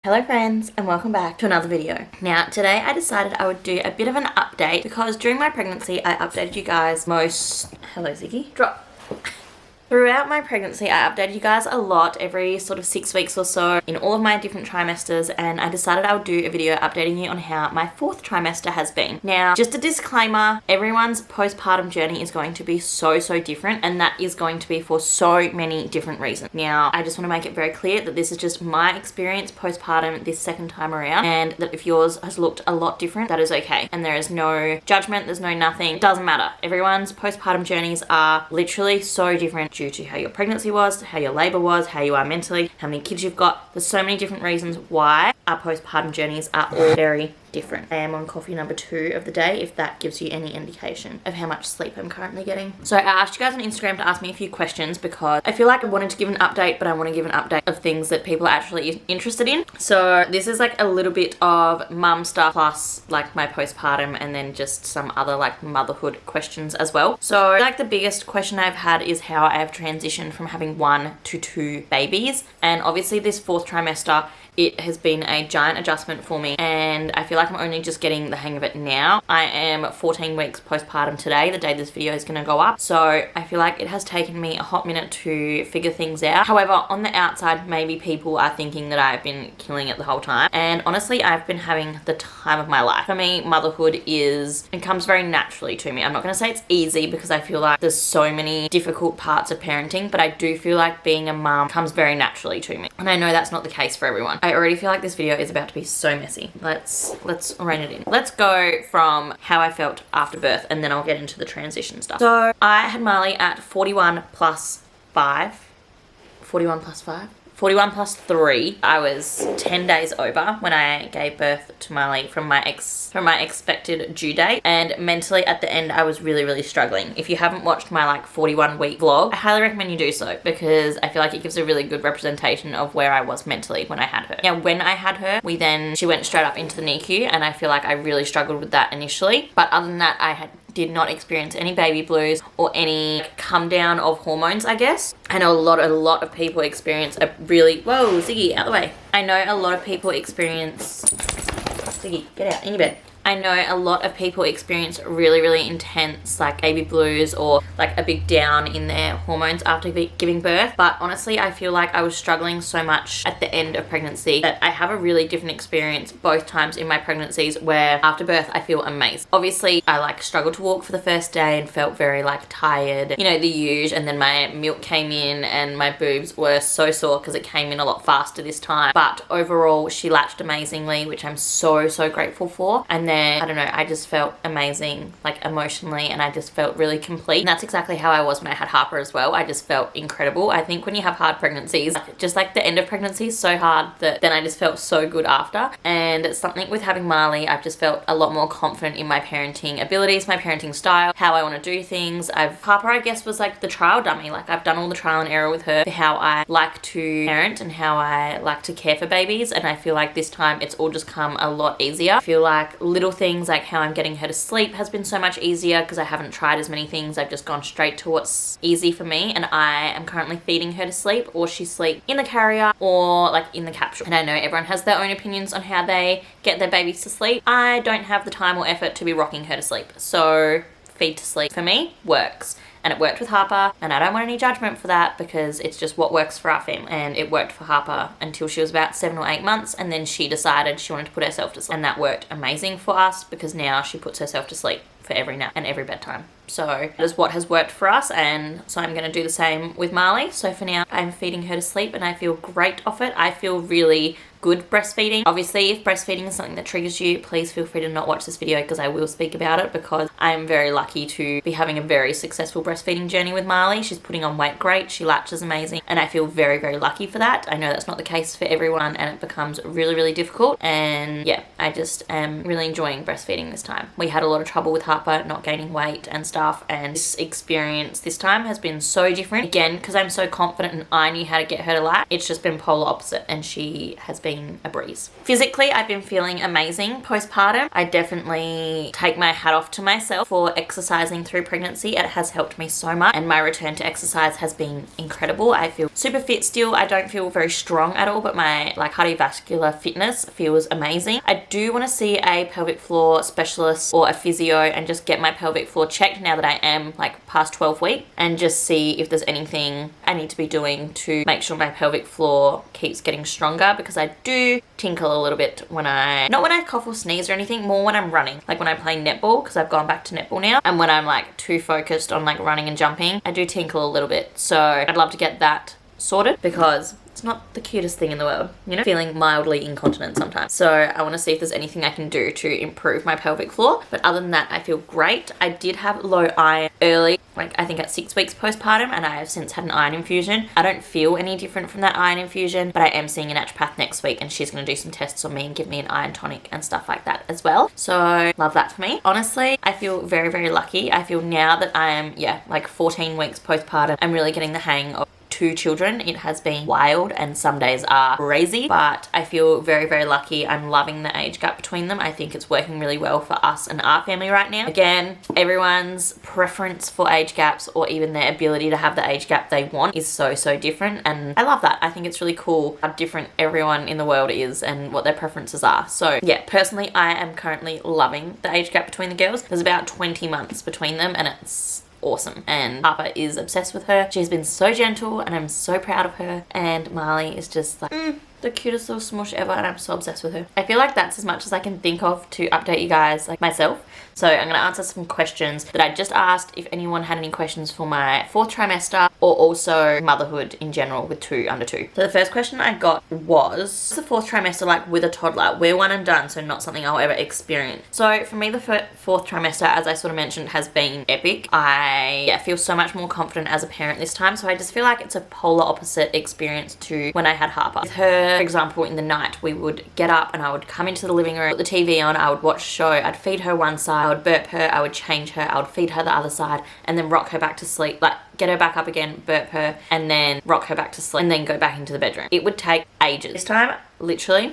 Hello friends and welcome back to another video. Now today I decided I would do a bit of an update because during my pregnancy I updated you guys hello Ziggy, drop. Throughout my pregnancy, I updated you guys a lot every sort of 6 weeks or so in all of my different trimesters, and I decided I would do a video updating you on how my 4th trimester has been. Now, just a disclaimer, everyone's postpartum journey is going to be so different, and that is going to be for so many different reasons. Now, I just want to make it very clear that this is just my experience postpartum this second time around, and that if yours has looked a lot different, that is okay. And there is no judgment, there's no nothing, it doesn't matter. Everyone's postpartum journeys are literally so different due to how your pregnancy was, how your labor was, how you are mentally, how many kids you've got. There's so many different reasons why our postpartum journeys are all very different. I am on coffee number 2 of the day, if that gives you any indication of how much sleep I'm currently getting. So I asked you guys on Instagram to ask me a few questions because I feel like I wanted to give an update, but I want to give an update of things that people are actually interested in. So this is like a little bit of mum stuff plus like my postpartum and then just some other like motherhood questions as well. So like the biggest question I've had is how I have transitioned from having 1 to 2 babies. And obviously this 4th trimester, it has been a giant adjustment for me, and I feel like I'm only just getting the hang of it now. I am 14 weeks postpartum today, the day this video is going to go up, so I feel like it has taken me a hot minute to figure things out. However, on the outside, maybe people are thinking that I've been killing it the whole time, and honestly, I've been having the time of my life. For me, motherhood it comes very naturally to me. I'm not going to say it's easy because I feel like there's so many difficult parts of parenting, but I do feel like being a mum comes very naturally to me, and I know that's not the case for everyone. I already feel like this video is about to be so messy. Let's rein it in. Let's go from how I felt after birth and then I'll get into the transition stuff. So I had Marley at 41 plus 5. 41 plus 5? 41 plus 3. I was 10 days over when I gave birth to Marley from my expected due date, and mentally at the end I was really struggling. If you haven't watched my like 41 week vlog, I highly recommend you do so because I feel like it gives a really good representation of where I was mentally when I had her. Now when I had her, she went straight up into the NICU, and I feel like I really struggled with that initially, but other than that I did not experience any baby blues or any come down of hormones, I guess. I know a lot of people experience a really, whoa, Ziggy, out the way. I know a lot of people experience, Ziggy, get out, in your bed. I know a lot of people experience really intense like baby blues or like a big down in their hormones after giving birth, but honestly I feel like I was struggling so much at the end of pregnancy that I have a really different experience both times in my pregnancies, where after birth I feel amazing. Obviously I like struggled to walk for the first day and felt very like tired, you know, the usual, and then my milk came in and my boobs were so sore because it came in a lot faster this time, but overall she latched amazingly, which I'm so grateful for. And then I don't know, I just felt amazing like emotionally, and I just felt really complete. And that's exactly how I was when I had Harper as well. I just felt incredible. I think when you have hard pregnancies, just like the end of pregnancy is so hard that then I just felt so good after. And something with having Marley, I've just felt a lot more confident in my parenting abilities, my parenting style, how I want to do things. Harper I guess was like the trial dummy. Like I've done all the trial and error with her for how I like to parent and how I like to care for babies, and I feel like this time it's all just come a lot easier. I feel like little things like how I'm getting her to sleep has been so much easier because I haven't tried as many things. I've just gone straight to what's easy for me, and I am currently feeding her to sleep, or she sleeps in the carrier or like in the capsule. And I know everyone has their own opinions on how they get their babies to sleep. I don't have the time or effort to be rocking her to sleep, so feed to sleep for me works. And it worked with Harper, and I don't want any judgment for that because it's just what works for our family. And it worked for Harper until she was about 7 or 8 months, and then she decided she wanted to put herself to sleep, and that worked amazing for us because now she puts herself to sleep for every nap and every bedtime. So that is what has worked for us, and so I'm going to do the same with Marley. So for now I'm feeding her to sleep and I feel great off it. I feel really good breastfeeding. Obviously if breastfeeding is something that triggers you, please feel free to not watch this video because I will speak about it, because I'm very lucky to be having a very successful breastfeeding journey with Marley. She's putting on weight great, she latches amazing, and I feel very lucky for that. I know that's not the case for everyone and it becomes really difficult, and yeah, I just am really enjoying breastfeeding this time. We had a lot of trouble with Harper not gaining weight and stuff, and this experience this time has been so different. Again, because I'm so confident and I knew how to get her to latch, it's just been polar opposite, and she has been been a breeze. Physically, I've been feeling amazing postpartum. I definitely take my hat off to myself for exercising through pregnancy. It has helped me so much, and my return to exercise has been incredible. I feel super fit still. I don't feel very strong at all, but my like cardiovascular fitness feels amazing. I do want to see a pelvic floor specialist or a physio and just get my pelvic floor checked now that I am like past 12 weeks, and just see if there's anything I need to be doing to make sure my pelvic floor keeps getting stronger, because I do tinkle a little bit when not when I cough or sneeze or anything, more when I'm running, like when I play netball, because I've gone back to netball now, and when I'm like too focused on like running and jumping, I do tinkle a little bit. So I'd love to get that sorted, because it's not the cutest thing in the world, you know, feeling mildly incontinent sometimes. So I want to see if there's anything I can do to improve my pelvic floor. But other than that, I feel great. I did have low iron early, like I think at 6 weeks postpartum, and I have since had an iron infusion. I don't feel any different from that iron infusion, but I am seeing a naturopath next week, and she's going to do some tests on me and give me an iron tonic and stuff like that as well. So love that for me. Honestly, I feel very, very lucky. I feel now that I am, like 14 weeks postpartum, I'm really getting the hang of 2 children. It has been wild, and some days are crazy, but I feel very, very lucky. I'm loving the age gap between them. I think it's working really well for us and our family right now. Again, everyone's preference for age gaps, or even their ability to have the age gap they want, is so, so different, and I love that. I think it's really cool how different everyone in the world is and what their preferences are. So yeah, personally, I am currently loving the age gap between the girls. There's about 20 months between them, and it's awesome, and Papa is obsessed with her. She's been so gentle, and I'm so proud of her, and Marley is just like the cutest little smush ever, and I'm so obsessed with her. I feel like that's as much as I can think of to update you guys, like myself. So I'm going to answer some questions that I just asked, if anyone had any questions for my 4th trimester, or also motherhood in general with 2 under 2. So the first question I got was, the 4th trimester like with a toddler? We're one and done, so not something I'll ever experience. So for me, the 4th trimester, as I sort of mentioned, has been epic. I feel so much more confident as a parent this time, so I just feel like it's a polar opposite experience to when I had Harper. With her, for example, in the night, we would get up and I would come into the living room, put the TV on, I would watch a show, I'd feed her one side, I would burp her, I would change her, I would feed her the other side, and then rock her back to sleep, like get her back up again, burp her, and then rock her back to sleep, and then go back into the bedroom. It would take ages. This time, literally,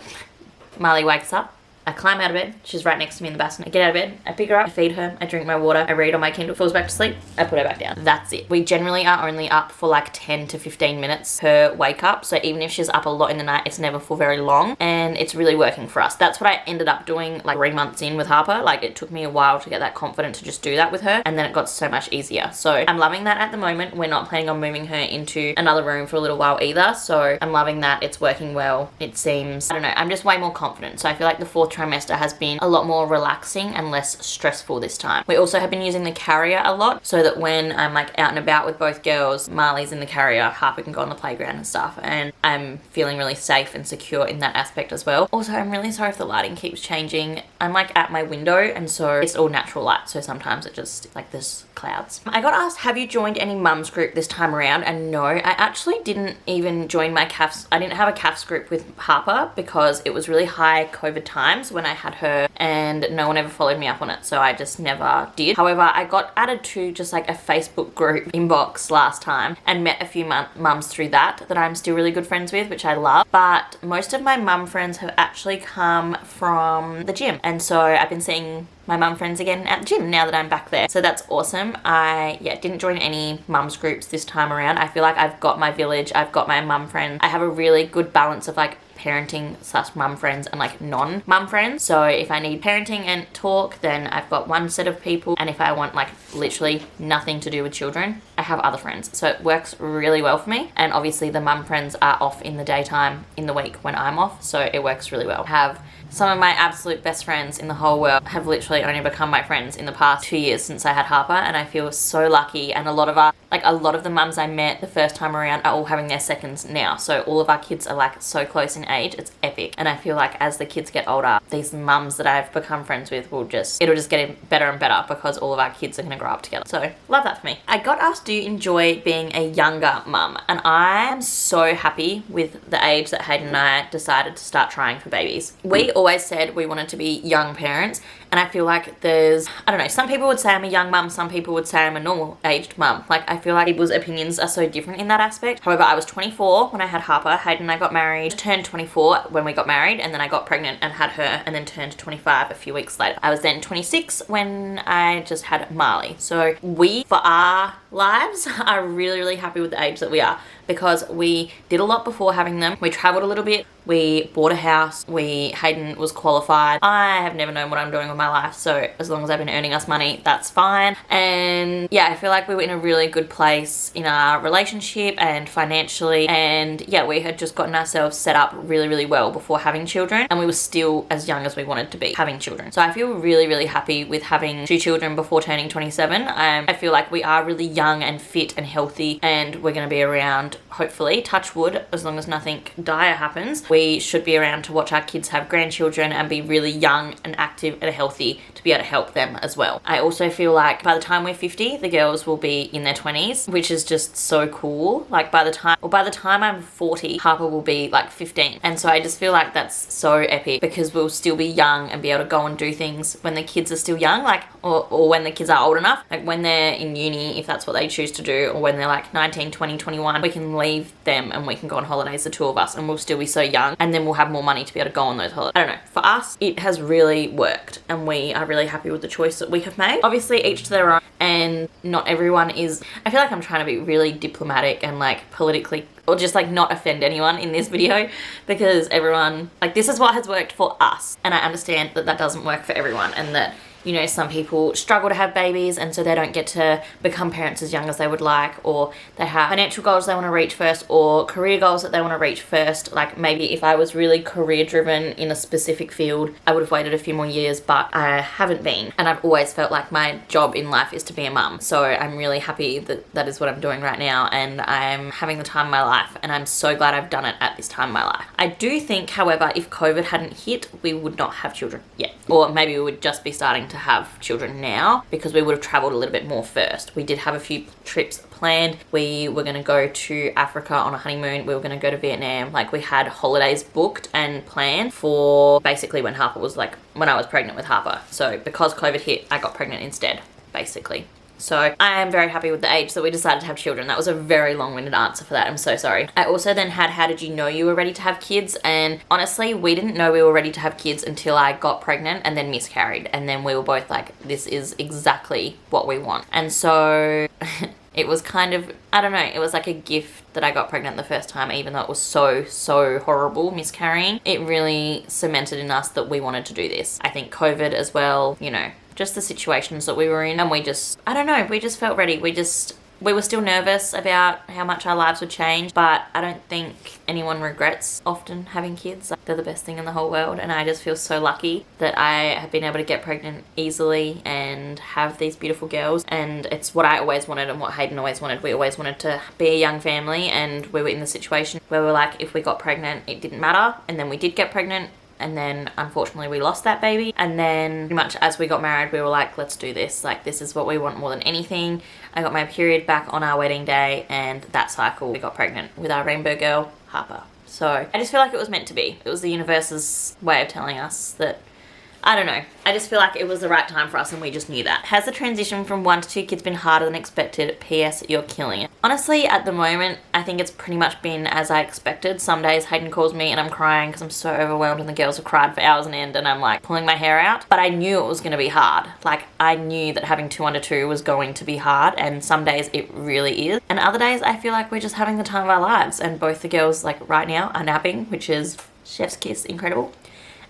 Marley wakes up, I climb out of bed, she's right next to me in the bassinet. I get out of bed, I pick her up, I feed her, I drink my water, I read on my Kindle, falls back to sleep, I put her back down. That's it. We generally are only up for like 10 to 15 minutes per wake up, so even if she's up a lot in the night, it's never for very long, and it's really working for us. That's what I ended up doing like 3 months in with Harper. Like, it took me a while to get that confident to just do that with her, and then it got so much easier. So I'm loving that at the moment. We're not planning on moving her into another room for a little while either, so I'm loving that. It's working well. It seems, I don't know, I'm just way more confident. So I feel like the 4th trimester has been a lot more relaxing and less stressful this time. We also have been using the carrier a lot, so that when I'm like out and about with both girls, Marley's in the carrier, Harper can go on the playground and stuff, and I'm feeling really safe and secure in that aspect as well. Also, I'm really sorry if the lighting keeps changing. I'm like at my window, and so it's all natural light, so sometimes it just like there's clouds. I got asked, have you joined any mums group this time around? And no, I actually didn't even join my CAFs. I didn't have a CAFs group with Harper because it was really high COVID times when I had her, and no one ever followed me up on it, so I just never did. However, I got added to just like a Facebook group inbox last time and met a few mums through that I'm still really good friends with, which I love. But most of my mum friends have actually come from the gym, and so I've been seeing my mum friends again at the gym now that I'm back there, so that's awesome. I didn't join any mums groups this time around. I feel like I've got my village, I've got my mum friends. I have a really good balance of like parenting / mum friends and like non-mum friends. So if I need parenting and talk, then I've got one set of people, and if I want like literally nothing to do with children, I have other friends. So it works really well for me. And obviously the mum friends are off in the daytime in the week when I'm off, so it works really well. I have some of my absolute best friends in the whole world have literally only become my friends in the past 2 years since I had Harper, and I feel so lucky. And a lot of the mums I met the first time around are all having their seconds now, so all of our kids are like so close in age. It's epic. And I feel like as the kids get older, these mums that I've become friends with it'll just get better and better, because all of our kids are going to grow up together. So love that for me. I got asked, do enjoy being a younger mum, and I am so happy with the age that Hayden and I decided to start trying for babies. We always said we wanted to be young parents, and I feel like there's, I don't know, some people would say I'm a young mum, some people would say I'm a normal aged mum. Like, I feel like people's opinions are so different in that aspect. However, I was 24 when I had Harper. Hayden and I got married, turned 24 when we got married, and then I got pregnant and had her, and then turned 25 a few weeks later. I was then 26 when I just had Marley. So we, for our lives, are really, really happy with the age that we are, because we did a lot before having them. We traveled a little bit. We bought a house. Hayden was qualified. I have never known what I'm doing with my life, so as long as I've been earning us money, that's fine. And yeah, I feel like we were in a really good place in our relationship and financially, and yeah, we had just gotten ourselves set up really, really well before having children, and we were still as young as we wanted to be having children. So I feel really, really happy with having 2 children before turning 27. I feel like we are really young and fit and healthy, and we're going to be around, hopefully, touch wood, as long as nothing dire happens. We should be around to watch our kids have grandchildren and be really young and active and healthy to be able to help them as well. I also feel like by the time we're 50, the girls will be in their 20s, which is just so cool. Like by the time I'm 40, Harper will be like 15. And so I just feel like that's so epic, because we'll still be young and be able to go and do things when the kids are still young, like, or when the kids are old enough, like when they're in uni, if that's what they choose to do, or when they're like 19, 20, 21, we can leave them and we can go on holidays, the 2 of us, and we'll still be so young, and then we'll have more money to be able to go on those holidays. I don't know. For us, it has really worked, and we are really happy with the choice that we have made. Obviously, each to their own, and not everyone is, I feel like I'm trying to be really diplomatic and like politically, or just like not offend anyone in this video, because everyone, like, this is what has worked for us, and I understand that that doesn't work for everyone, and that, you know, some people struggle to have babies and so they don't get to become parents as young as they would like, or they have financial goals they want to reach first, or career goals that they want to reach first. Like, maybe if I was really career driven in a specific field, I would have waited a few more years, but I haven't been, and I've always felt like my job in life is to be a mum. So I'm really happy that that is what I'm doing right now, and I'm having the time of my life, and I'm so glad I've done it at this time of my life. I do think, however, if COVID hadn't hit, we would not have children yet, or maybe we would just be starting to have children now, because we would have traveled a little bit more first. We did have a few trips planned. We were going to go to Africa on a honeymoon. We were going to go to Vietnam. Like, we had holidays booked and planned for basically when Harper was like, when I was pregnant with Harper. So because COVID hit, I got pregnant instead, basically. So I am very happy with the age that we decided to have children. That was a very long-winded answer for that. I'm so sorry. I also then had, how did you know you were ready to have kids? And honestly, we didn't know we were ready to have kids until I got pregnant and then miscarried. And then we were both like, this is exactly what we want. And so it was kind of, I don't know, it was like a gift that I got pregnant the first time, even though it was so horrible miscarrying. It really cemented in us that we wanted to do this. I think COVID as well, you know, just the situations that we were in, and we just, I don't know, we just felt ready. We were still nervous about how much our lives would change, but I don't think anyone regrets often having kids. They're the best thing in the whole world, and I just feel so lucky that I have been able to get pregnant easily and have these beautiful girls. And it's what I always wanted and what Hayden always wanted. We always wanted to be a young family, and we were in the situation where we were like, if we got pregnant, it didn't matter. And then we did get pregnant, and then unfortunately we lost that baby. And then pretty much as we got married, we were like, let's do this. Like, this is what we want more than anything. I got my period back on our wedding day, and that cycle we got pregnant with our rainbow girl, Harper. So I just feel like it was meant to be. It was the universe's way of telling us that, I don't know. I just feel like it was the right time for us, and we just knew that. Has the transition from 1 to 2 kids been harder than expected? P.S. You're killing it. Honestly, at the moment, I think it's pretty much been as I expected. Some days Hayden calls me and I'm crying because I'm so overwhelmed, and the girls have cried for hours on end, and I'm like pulling my hair out. But I knew it was going to be hard. Like, I knew that having 2 under 2 was going to be hard, and some days it really is. And other days I feel like we're just having the time of our lives, and both the girls, like right now, are napping, which is chef's kiss, incredible.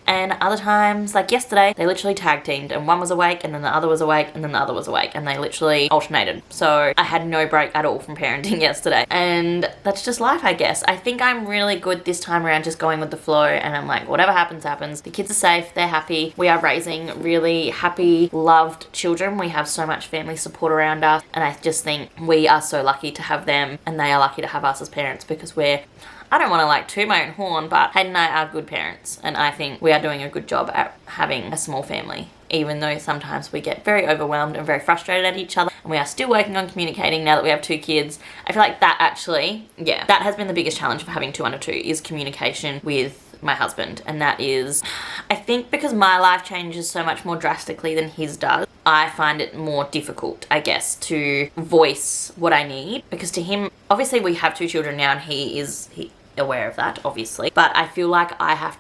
And other times, like yesterday, they literally tag teamed, and one was awake and then the other was awake and then the other was awake, and they literally alternated. So I had no break at all from parenting yesterday, and that's just life, I guess. I think I'm really good this time around just going with the flow, and I'm like, whatever happens, happens. The kids are safe, they're happy. We are raising really happy, loved children. We have so much family support around us, and I just think we are so lucky to have them, and they are lucky to have us as parents, because we're, I don't want to like toot my own horn, but Hayden and I are good parents, and I think we are doing a good job at having a small family even though sometimes we get very overwhelmed and very frustrated at each other, and we are still working on communicating now that we have 2 kids. I feel like that actually, yeah, that has been the biggest challenge of having 2 under 2 is communication with my husband. And that is, I think because my life changes so much more drastically than his does, I find it more difficult, I guess, to voice what I need, because to him, obviously we have 2 children now and he aware of that, obviously, but I feel like I have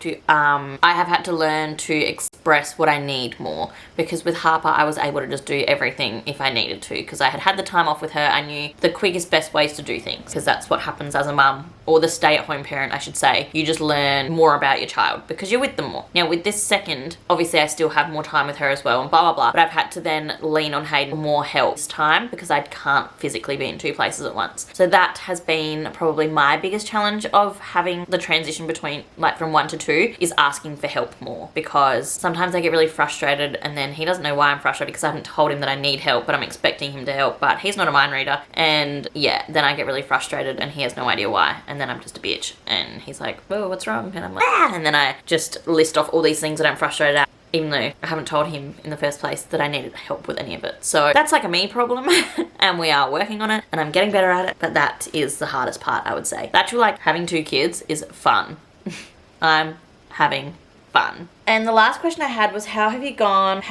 had to learn to express what I need more, because with Harper I was able to just do everything if I needed to, because I had the time off with her. I knew the quickest, best ways to do things, because that's what happens as a mum, or the stay-at-home parent I should say. You just learn more about your child because you're with them more. Now with this second, obviously I still have more time with her as well and blah blah blah, but I've had to then lean on Hayden for more help this time because I can't physically be in 2 places at once. So that has been probably my biggest challenge of having the transition between, like, from 1 to 2, is asking for help more, because sometimes I get really frustrated and then he doesn't know why I'm frustrated because I haven't told him that I need help, but I'm expecting him to help, but he's not a mind reader, and yeah, then I get really frustrated and he has no idea why, and then I'm just a bitch and he's like, whoa, what's wrong? And I'm like, ah! And then I just list off all these things that I'm frustrated at, even though I haven't told him in the first place that I needed help with any of it. So that's like a me problem and we are working on it and I'm getting better at it, but that is the hardest part, I would say. Actually, like, having 2 kids is fun. I'm having fun. And the last question I had was, how have you gone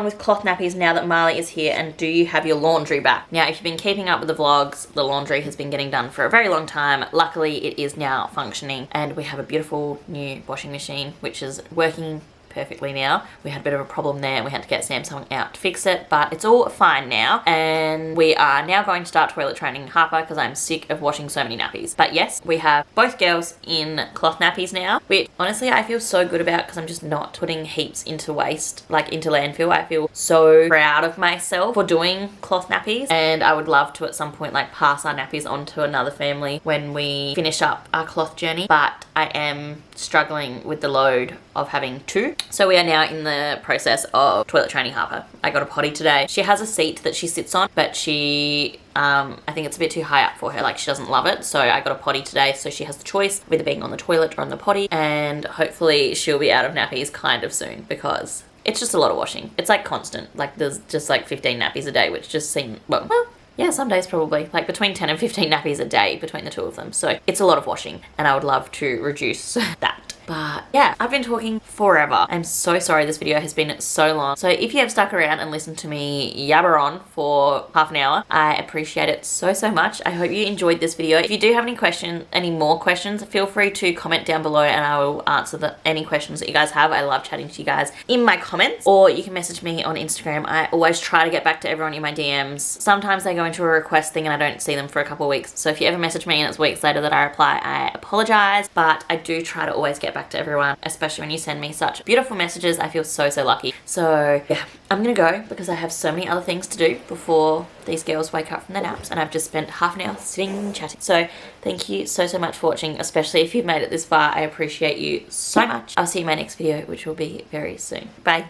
with cloth nappies now that Marley is here, and do you have your laundry back? Now, if you've been keeping up with the vlogs, the laundry has been getting done for a very long time. Luckily, it is now functioning and we have a beautiful new washing machine which is working perfectly now. We had a bit of a problem there and we had to get Samsung out to fix it, but it's all fine now, and we are now going to start toilet training Harper because I'm sick of washing so many nappies. But yes, we have both girls in cloth nappies now, which honestly I feel so good about because I'm just not putting heaps into waste, like into landfill. I feel so proud of myself for doing cloth nappies, and I would love to at some point like pass our nappies on to another family when we finish up our cloth journey, but I am struggling with the load of having 2. So we are now in the process of toilet training Harper. I got a potty today. She has a seat that she sits on, but she, I think it's a bit too high up for her. Like, she doesn't love it. So I got a potty today. So she has the choice of either being on the toilet or on the potty. And hopefully she'll be out of nappies kind of soon, because it's just a lot of washing. It's like constant. Like, there's just like 15 nappies a day, which just seem, well, yeah, some days probably, like between 10 and 15 nappies a day between the 2 of them. So it's a lot of washing and I would love to reduce that. But yeah, I've been talking forever. I'm so sorry this video has been so long. So if you have stuck around and listened to me yabber on for half an hour, I appreciate it so, so much. I hope you enjoyed this video. If you do have any more questions, feel free to comment down below and I will answer any questions that you guys have. I love chatting to you guys in my comments, or you can message me on Instagram. I always try to get back to everyone in my DMs. Sometimes they go into a request thing and I don't see them for a couple of weeks. So if you ever message me and it's weeks later that I reply, I apologize, but I do try to always get back to everyone, especially when you send me such beautiful messages. I feel so, so lucky. So yeah, I'm gonna go because I have so many other things to do before these girls wake up from their naps, and I've just spent half an hour sitting chatting. So thank you so, so much for watching, especially if you've made it this far. I appreciate you so much. I'll see you in my next video, which will be very soon. Bye.